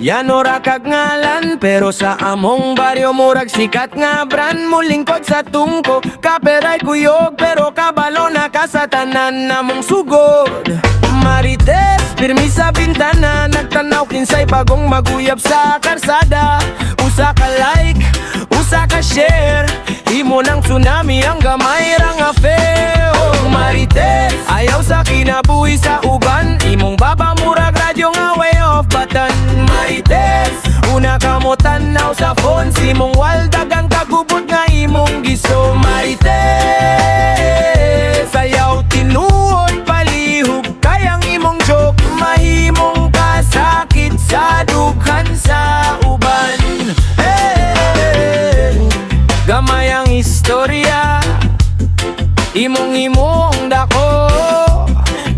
Yano ra kag ngalan, pero sa among baryo murag sikat nga brand. Mulingkod sa tungko, kaperay kuyog, pero kabalo na ka sa tanan namong sugod. Marites, pirmi sa bintana, nagtanaw kinsay bagong maguyab sa karsada. Usa ka like, usa ka share, imo ng tsunami ang gamay rang affair. Oh Marites, ayaw sa kinabuhi sa uban, imong baba murag radyo nga way off button. Marites, una ka mo tanaw sa phone, simong waldag ang kagubot nga imong giso. Marites, ayaw tinuod palihog, kayang imong joke mahimong kasakit sa dughan sa uban. Hey, gamay ang istorya, imong dako,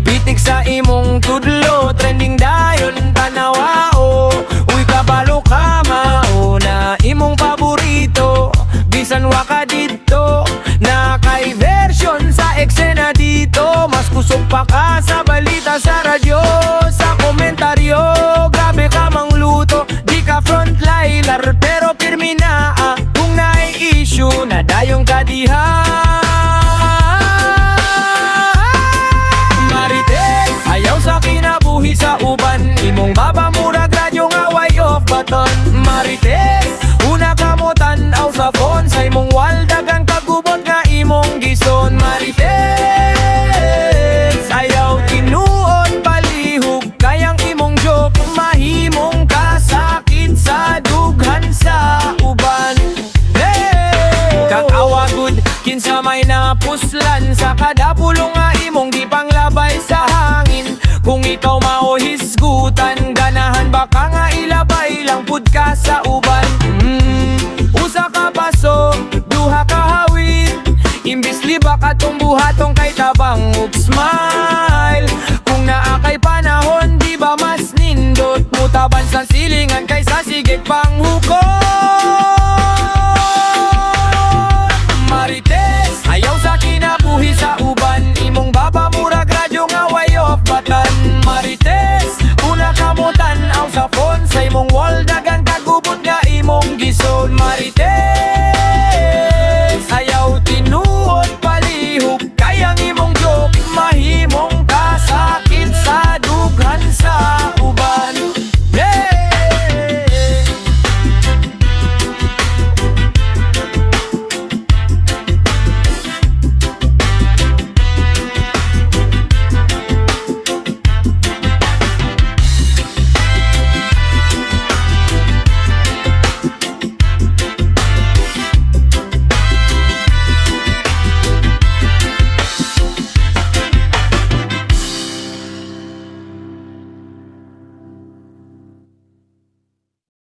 pitik sa imong tudlo, trending dayon tanawao. Uy kabalo ka mauna, imong paborito, bisan wa ka dito, na kay version sa eksena dito. Mas kusog pa ka sa balita sa radyo, sa komentaryo, grabe ka mang luto. Di ka frontliner pero pirmi na kung nai-issue na dayong kadiha. Marites, ayaw sa kinabuhi sa uban, imong baba murag radyo nga way off button. Marites, una ka mo tanaw sa phone, sa imong waldag ang kagubot nga imong gison. Marites, ayaw tinuod palihog, kayang imong joke mahimong kasakit sa dughan sa uban. Hey, kakawa good kinsa may napuslan sa kada pulong nga imong di panglabay sa hangin. Kung ikaw mao hisgutan, ganahan baka nga ilabay lang pud ka sa uban.